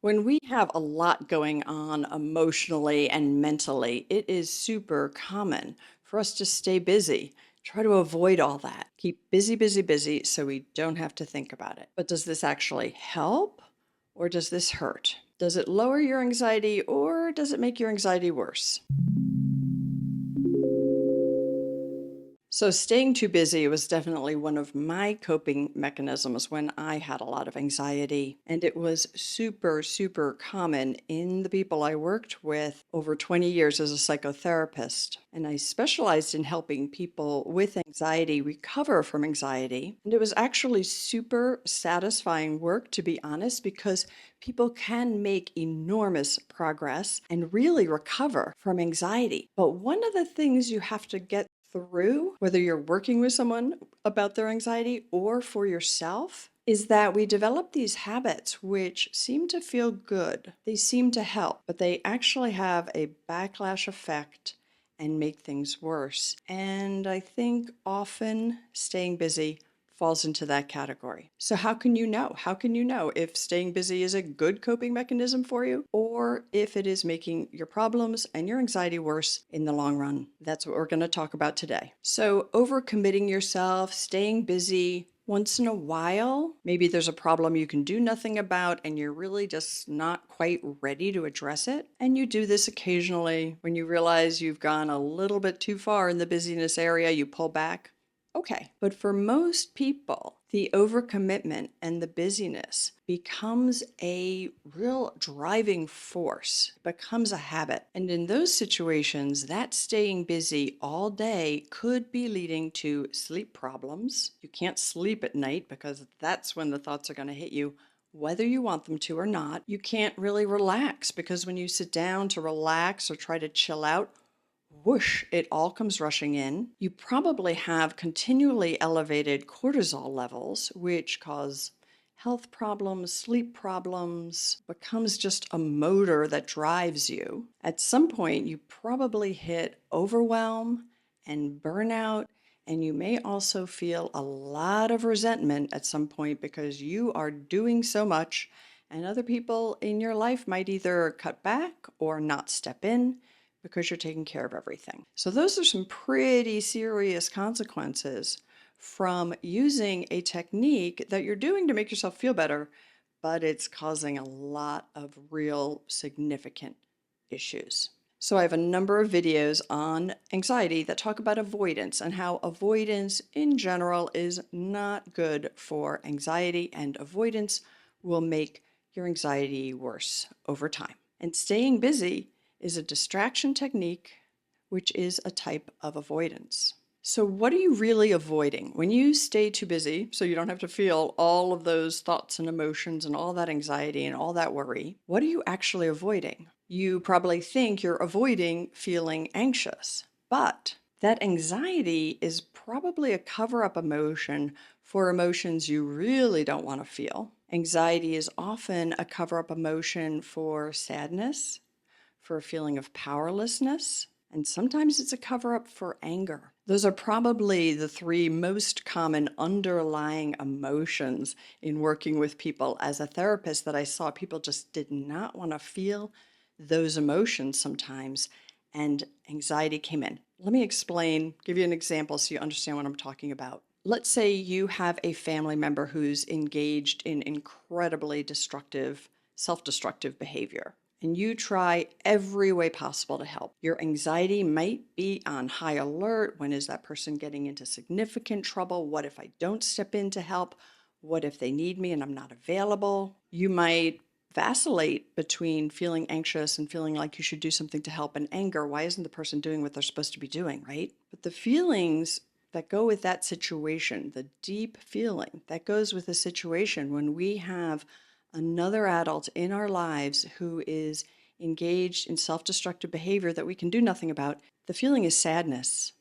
When we have a lot going on emotionally and mentally, it is super common for us to stay busy. Try to avoid all that. Keep busy, busy, busy so we don't have to think about it. But does this actually help or does this hurt? Does it lower your anxiety or does it make your anxiety worse? So, staying too busy was definitely one of my coping mechanisms when I had a lot of anxiety. And it was super, super common in the people I worked with over 20 years as a psychotherapist. And I specialized in helping people with anxiety recover from anxiety. And it was actually super satisfying work, to be honest, because people can make enormous progress and really recover from anxiety. But one of the things you have to get through, whether you're working with someone about their anxiety or for yourself, is that we develop these habits which seem to feel good. They seem to help, but they actually have a backlash effect and make things worse. And I think often staying busy falls into that category. So how can you know? How can you know if staying busy is a good coping mechanism for you or if it is making your problems and your anxiety worse in the long run? That's what we're going to talk about today. So overcommitting yourself, staying busy, once in a while, maybe there's a problem you can do nothing about and you're really just not quite ready to address it. And you do this occasionally when you realize you've gone a little bit too far in the busyness area, you pull back. Okay, but for most people, the overcommitment and the busyness becomes a real driving force, becomes a habit. And in those situations, that staying busy all day could be leading to sleep problems. You can't sleep at night because that's when the thoughts are going to hit you, whether you want them to or not. You can't really relax because when you sit down to relax or try to chill out, whoosh, it all comes rushing in. You probably have continually elevated cortisol levels, which cause health problems, sleep problems, becomes just a motor that drives you. At some point, you probably hit overwhelm and burnout, and you may also feel a lot of resentment at some point because you are doing so much, and other people in your life might either cut back or not step in because you're taking care of everything. So those are some pretty serious consequences from using a technique that you're doing to make yourself feel better, but it's causing a lot of real significant issues. So I have a number of videos on anxiety that talk about avoidance and how avoidance in general is not good for anxiety, and avoidance will make your anxiety worse over time. And staying busy is a distraction technique, which is a type of avoidance. So what are you really avoiding? When you stay too busy, so you don't have to feel all of those thoughts and emotions and all that anxiety and all that worry, what are you actually avoiding? You probably think you're avoiding feeling anxious, but that anxiety is probably a cover-up emotion for emotions you really don't want to feel. Anxiety is often a cover-up emotion for sadness, for a feeling of powerlessness, and sometimes it's a cover up for anger. Those are probably the three most common underlying emotions in working with people as a therapist that I saw. People just did not want to feel those emotions sometimes, and anxiety came in. Let me explain, give you an example so you understand what I'm talking about. Let's say you have a family member who's engaged in incredibly destructive, self-destructive behavior, and you try every way possible to help. Your anxiety might be on high alert. When is that person getting into significant trouble? What if I don't step in to help? What if they need me and I'm not available? You might vacillate between feeling anxious and feeling like you should do something to help, and anger. Why isn't the person doing what they're supposed to be doing, right? But the feelings that go with that situation, the deep feeling that goes with a situation when we have another adult in our lives who is engaged in self-destructive behavior that we can do nothing about, the feeling is sadness.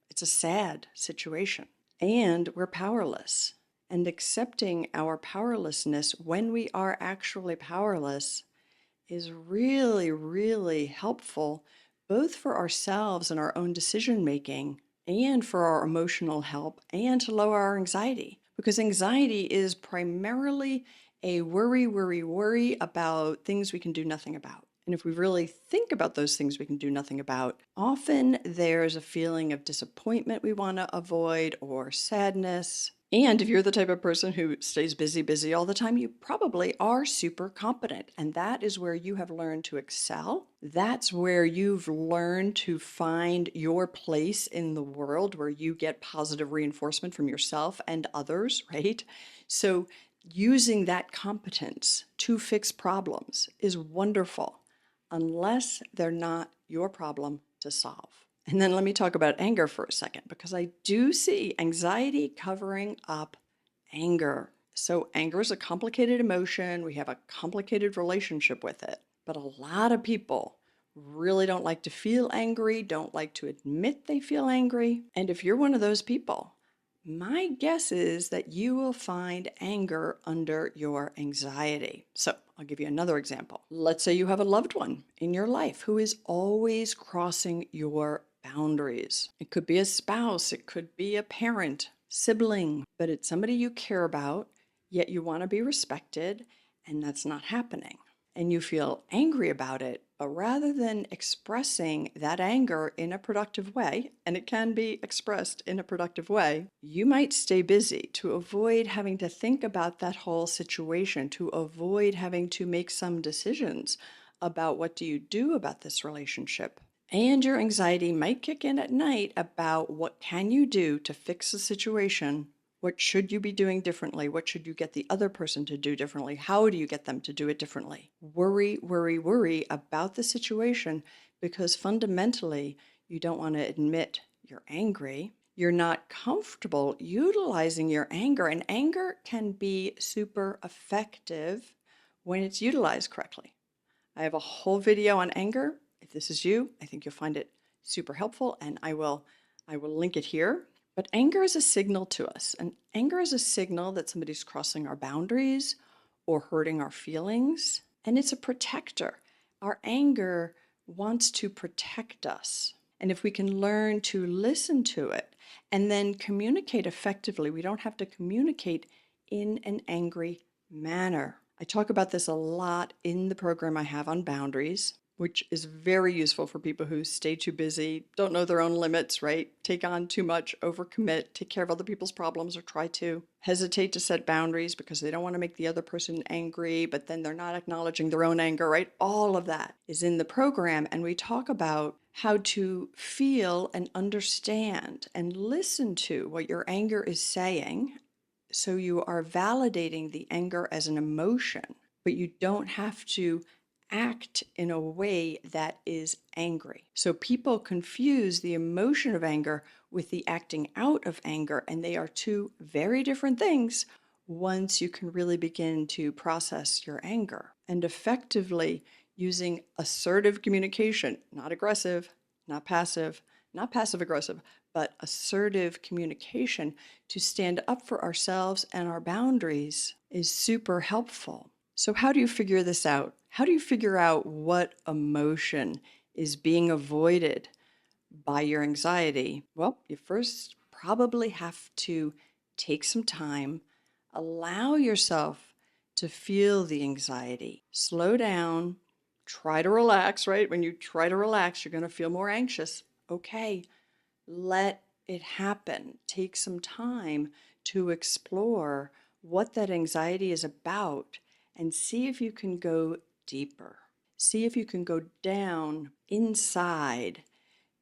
It's a sad situation, and we're powerless. And accepting our powerlessness when we are actually powerless is really, really helpful, both for ourselves and our own decision making, and for our emotional help, and to lower our anxiety. Because anxiety is primarily a worry, worry, worry about things we can do nothing about. And if we really think about those things we can do nothing about, often there's a feeling of disappointment we want to avoid or sadness. And if you're the type of person who stays busy, busy all the time, you probably are super competent. And that is where you have learned to excel. That's where you've learned to find your place in the world where you get positive reinforcement from yourself and others, right? So using that competence to fix problems is wonderful, unless they're not your problem to solve. And then let me talk about anger for a second, because I do see anxiety covering up anger. So anger is a complicated emotion. We have a complicated relationship with it. But a lot of people really don't like to feel angry, don't like to admit they feel angry. And if you're one of those people, my guess is that you will find anger under your anxiety. So I'll give you another example. Let's say you have a loved one in your life who is always crossing your boundaries. It could be a spouse, it could be a parent, sibling, but it's somebody you care about, yet you want to be respected, and that's not happening. And you feel angry about it, but rather than expressing that anger in a productive way, and it can be expressed in a productive way, you might stay busy to avoid having to think about that whole situation, to avoid having to make some decisions about what do you do about this relationship. And your anxiety might kick in at night about what can you do to fix the situation. What should you be doing differently? What should you get the other person to do differently? How do you get them to do it differently? Worry, worry, worry about the situation, because fundamentally, you don't want to admit you're angry. You're not comfortable utilizing your anger, and anger can be super effective when it's utilized correctly. I have a whole video on anger. If this is you, I think you'll find it super helpful, and I will link it here. But anger is a signal to us, and anger is a signal that somebody's crossing our boundaries or hurting our feelings, and it's a protector. Our anger wants to protect us. And if we can learn to listen to it and then communicate effectively, we don't have to communicate in an angry manner. I talk about this a lot in the program I have on boundaries, which is very useful for people who stay too busy, don't know their own limits, right? Take on too much, overcommit, take care of other people's problems, or try to hesitate to set boundaries because they don't want to make the other person angry, but then they're not acknowledging their own anger, right? All of that is in the program, and we talk about how to feel and understand and listen to what your anger is saying. So you are validating the anger as an emotion, but you don't have to act in a way that is angry. So people confuse the emotion of anger with the acting out of anger, and they are two very different things once you can really begin to process your anger. And effectively using assertive communication, not aggressive, not passive, not passive aggressive, but assertive communication to stand up for ourselves and our boundaries is super helpful. So how do you figure this out? How do you figure out what emotion is being avoided by your anxiety? Well, you first probably have to take some time, allow yourself to feel the anxiety, slow down, try to relax, right? When you try to relax, you're going to feel more anxious. Okay, let it happen. Take some time to explore what that anxiety is about and see if you can go deeper. See if you can go down inside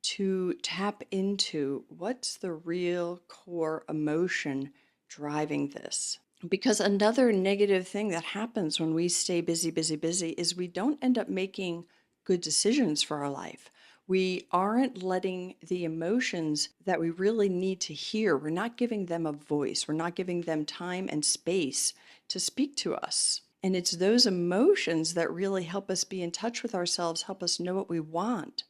to tap into what's the real core emotion driving this. Because another negative thing that happens when we stay busy, busy, busy is we don't end up making good decisions for our life. We aren't letting the emotions that we really need to hear, we're not giving them a voice. We're not giving them time and space to speak to us. And it's those emotions that really help us be in touch with ourselves, help us know what we want.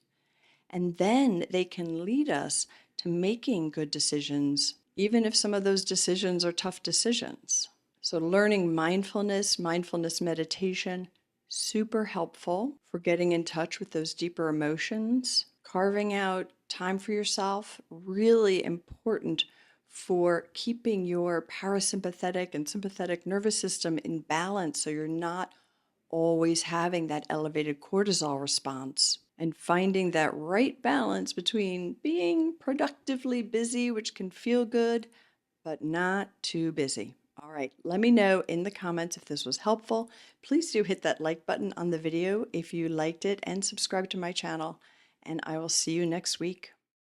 And then they can lead us to making good decisions, even if some of those decisions are tough decisions. So learning mindfulness, mindfulness meditation, super helpful for getting in touch with those deeper emotions. Carving out time for yourself, really important for keeping your parasympathetic and sympathetic nervous system in balance so you're not always having that elevated cortisol response, and finding that right balance between being productively busy, which can feel good, but not too busy. All right, let me know in the comments if this was helpful. Please do hit that like button on the video if you liked it and subscribe to my channel, and I will see you next week.